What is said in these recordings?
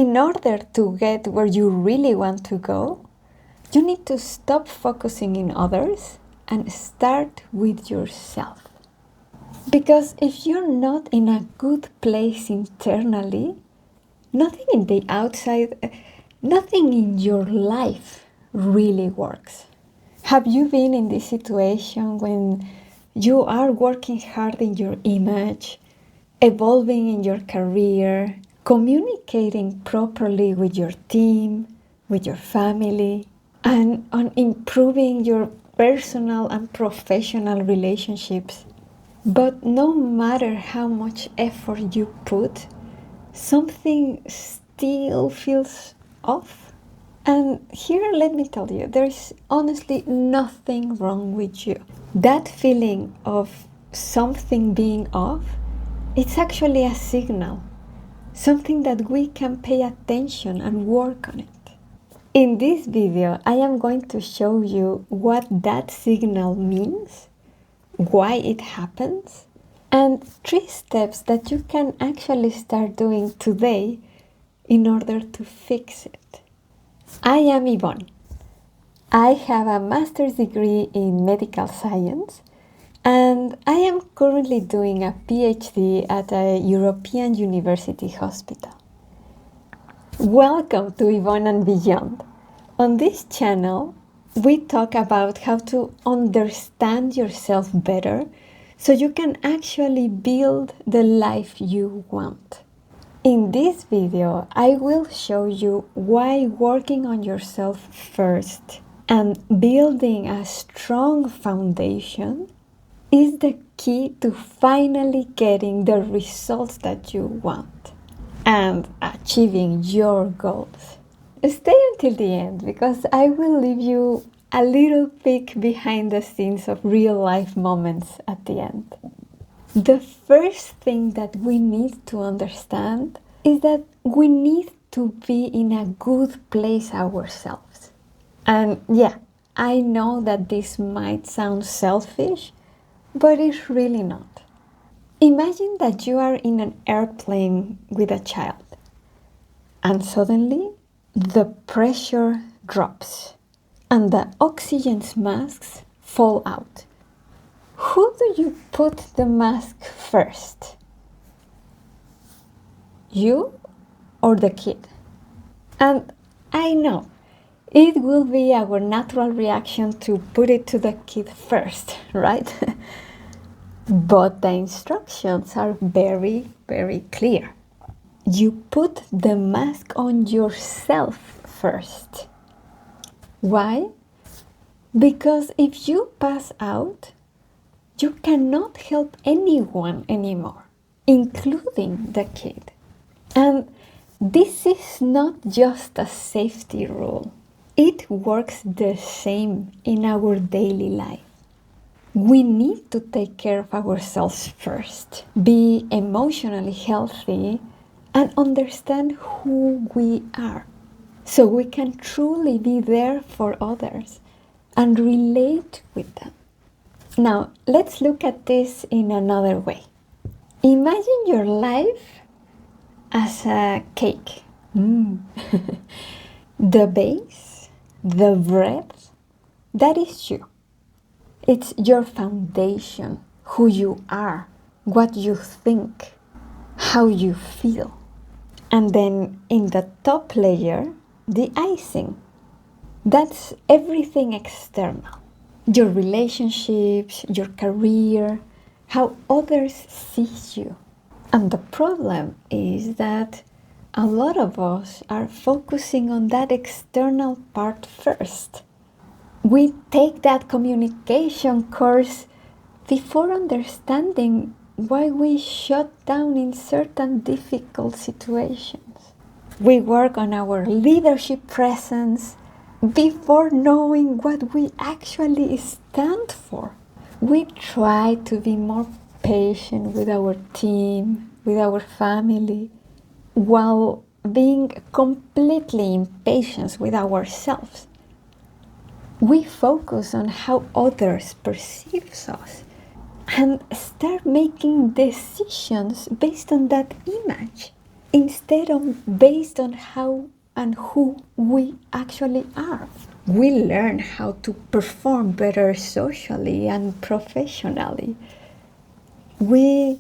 In order to get where you really want to go, you need to stop focusing in others and start with yourself. Because if you're not in a good place internally, nothing in the outside, nothing in your life really works. Have you been in this situation when you are working hard in your image, evolving in your career, communicating properly with your team, with your family, and on improving your personal and professional relationships? But no matter how much effort you put, something still feels off. And here, let me tell you, there's honestly nothing wrong with you. That feeling of something being off, it's actually a signal, something that we can pay attention and work on it. In this video, I am going to show you what that signal means, why it happens, and 3 steps that you can actually start doing today in order to fix it. I am Ivonne. I have a master's degree in medical science, and I am currently doing a PhD at a European university hospital. Welcome to Ivonne and Beyond. On this channel, we talk about how to understand yourself better so you can actually build the life you want. In this video, I will show you why working on yourself first and building a strong foundation is the key to finally getting the results that you want and achieving your goals. Stay until the end because I will leave you a little peek behind the scenes of real life moments at the end. The first thing that we need to understand is that we need to be in a good place ourselves. And yeah, I know that this might sound selfish, but it's really not. Imagine that you are in an airplane with a child, and suddenly the pressure drops and the oxygen masks fall out. Who do you put the mask first? You or the kid? And I know it will be our natural reaction to put it to the kid first, right? But the instructions are very, very clear. You put the mask on yourself first. Why? Because if you pass out, you cannot help anyone anymore, including the kid. And this is not just a safety rule. It works the same in our daily life. We need to take care of ourselves first, be emotionally healthy, and understand who we are, so we can truly be there for others and relate with them. Now, let's look at this in another way. Imagine your life as a cake. The base, the bread, that is you. It's your foundation, who you are, what you think, how you feel. And then in the top layer, the icing. That's everything external. Your relationships, your career, how others see you. And the problem is that a lot of us are focusing on that external part first. We take that communication course before understanding why we shut down in certain difficult situations. We work on our leadership presence before knowing what we actually stand for. We try to be more patient with our team, with our family, while being completely impatient with ourselves. We focus on how others perceive us and start making decisions based on that image. instead of based on how and who we actually are. We learn how to perform better socially and professionally. We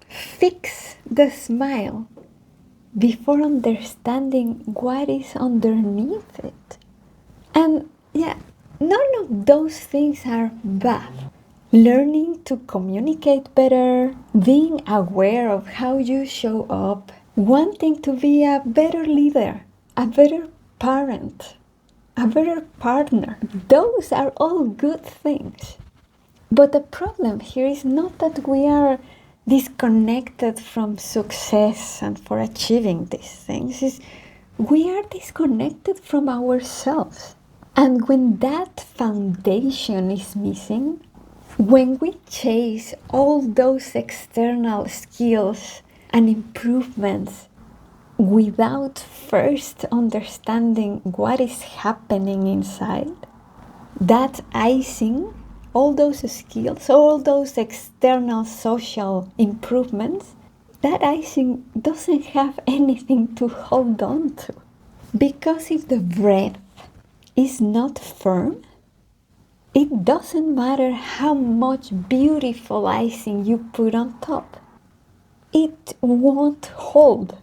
fix the smile before understanding what is underneath it. And yeah, none of those things are bad. Learning to communicate better, being aware of how you show up, wanting to be a better leader, a better parent, a better partner. Those are all good things. But the problem here is not that we are disconnected from success and for achieving these things. Is we are disconnected from ourselves. And when that foundation is missing, when we chase all those external skills and improvements without first understanding what is happening inside, that icing, all those skills, all those external social improvements, that icing doesn't have anything to hold on to. Because if the breath is not firm, it doesn't matter how much beautiful icing you put on top. It won't hold.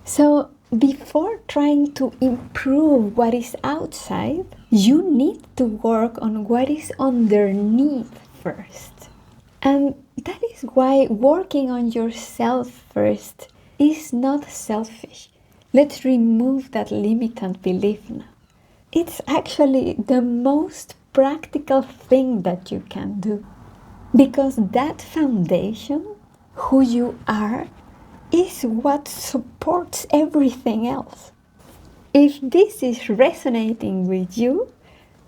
So before trying to improve what is outside, you need to work on what is underneath first. And that is why working on yourself first is not selfish. Let's remove that limitant belief now. It's actually the most practical thing that you can do. Because that foundation, who you are, is what supports everything else. If this is resonating with you,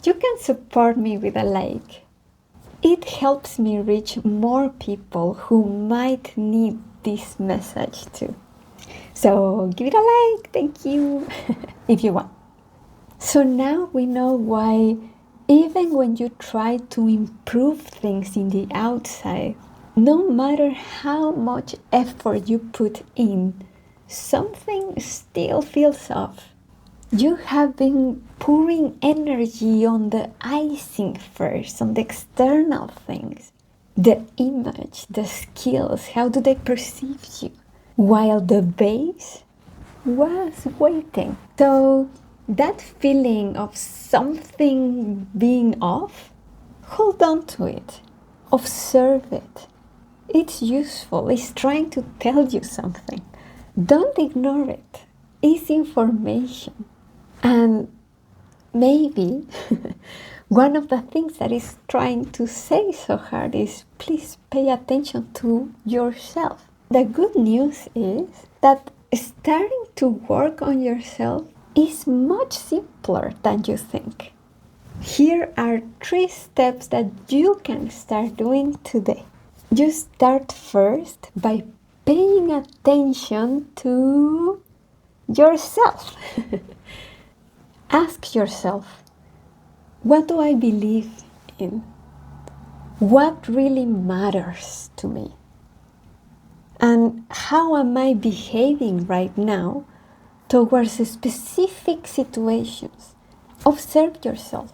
you can support me with a like. It helps me reach more people who might need this message too. So give it a like, thank you, if you want. So now we know why even when you try to improve things in the outside, no matter how much effort you put in, something still feels off. You have been pouring energy on the icing first, on the external things, the image, the skills, how do they perceive you, while the base was waiting. So that feeling of something being off, hold on to it, observe it. It's useful, it's trying to tell you something. Don't ignore it, it's information. And maybe one of the things that is trying to say so hard is please pay attention to yourself. The good news is that starting to work on yourself is much simpler than you think. Here are 3 steps that you can start doing today. You start first by paying attention to yourself. Ask yourself, what do I believe in? What really matters to me? And how am I behaving right now towards specific situations? Observe yourself.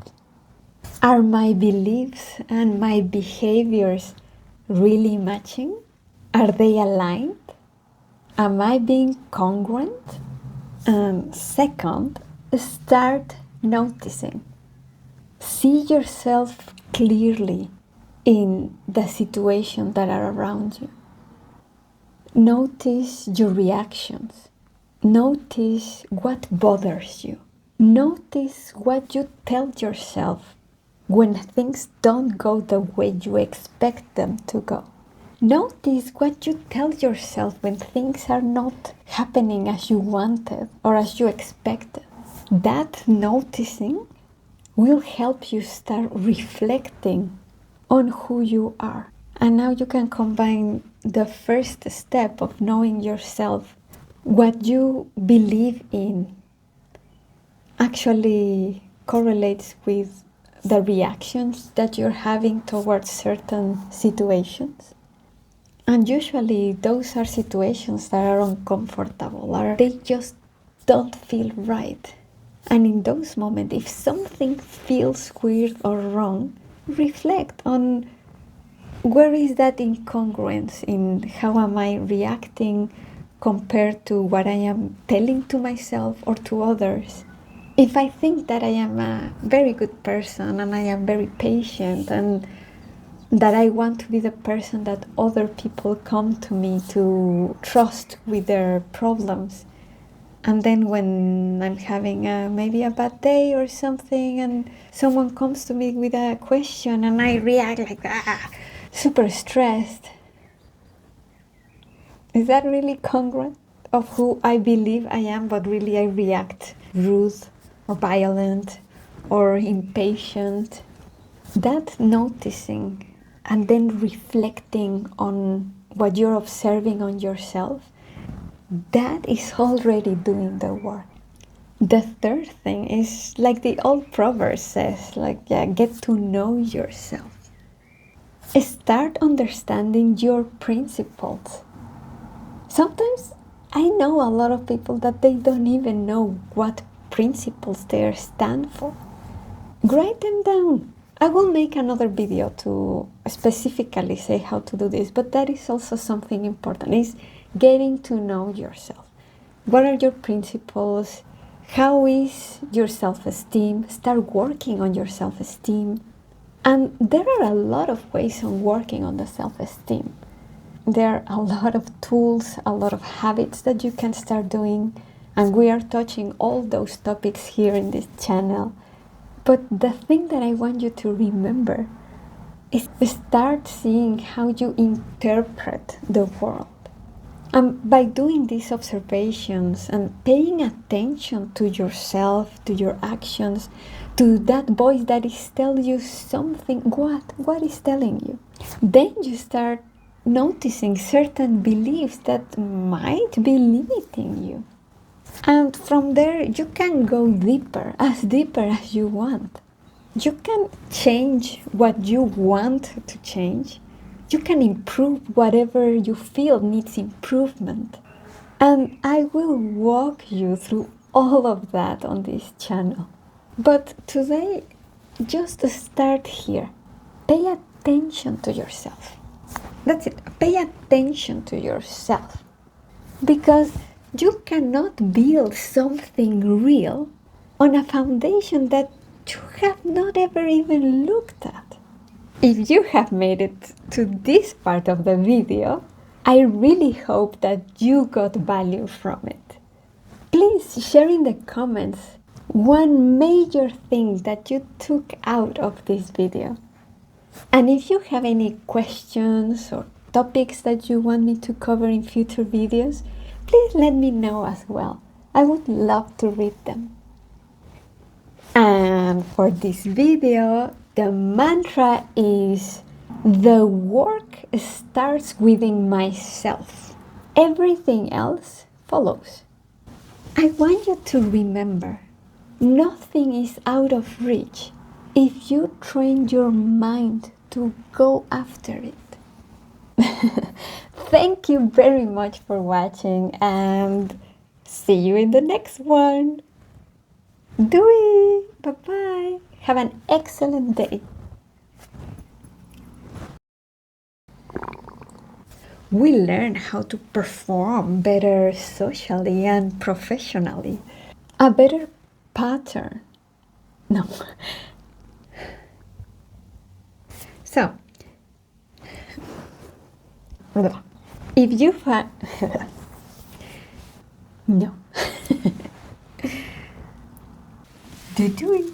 Are my beliefs and my behaviors really matching? Are they aligned? Am I being congruent? And second, start noticing. See yourself clearly in the situations that are around you. Notice your reactions. Notice what bothers you. Notice what you tell yourself when things don't go the way you expect them to go. Notice what you tell yourself when things are not happening as you wanted or as you expected. That noticing will help you start reflecting on who you are. And now you can combine the first step of knowing yourself, what you believe in actually correlates with the reactions that you're having towards certain situations. And usually those are situations that are uncomfortable, or they just don't feel right. And in those moments, if something feels weird or wrong, reflect on where is that incongruence in how am I reacting compared to what I am telling to myself or to others. If I think that I am a very good person and I am very patient and that I want to be the person that other people come to me to trust with their problems, and then when I'm having maybe a bad day or something and someone comes to me with a question and I react like super stressed, is that really congruent of who I believe I am, but really I react rude or violent or impatient? That noticing and then reflecting on what you're observing on yourself, that is already doing the work. The third thing is like the old proverb says, get to know yourself. Start understanding your principles. Sometimes I know a lot of people that they don't even know what principles they stand for. Write them down. I will make another video to specifically say how to do this, but that is also something important, is getting to know yourself. What are your principles? How is your self-esteem? Start working on your self-esteem. And there are a lot of ways of working on the self-esteem. There are a lot of tools, a lot of habits that you can start doing, and we are touching all those topics here in this channel. But the thing that I want you to remember is start seeing how you interpret the world. And by doing these observations and paying attention to yourself, to your actions, to that voice that is telling you something, what is telling you? Then you start noticing certain beliefs that might be limiting you. And from there, you can go deeper as you want. You can change what you want to change. You can improve whatever you feel needs improvement. And I will walk you through all of that on this channel. But today, just start here. Pay attention to yourself. That's it. Pay attention to yourself. Because you cannot build something real on a foundation that you have not ever even looked at. If you have made it to this part of the video, I really hope that you got value from it. Please share in the comments one major thing that you took out of this video. And if you have any questions or topics that you want me to cover in future videos, please let me know as well. I would love to read them. And for this video, the mantra is: the work starts within myself. Everything else follows. I want you to remember, nothing is out of reach if you train your mind to go after it. Thank you very much for watching, and see you in the next one. Doei! Bye-bye! Have an excellent day. We learn how to perform better socially and professionally. A better pattern. No. So, if you find... No. Do-do.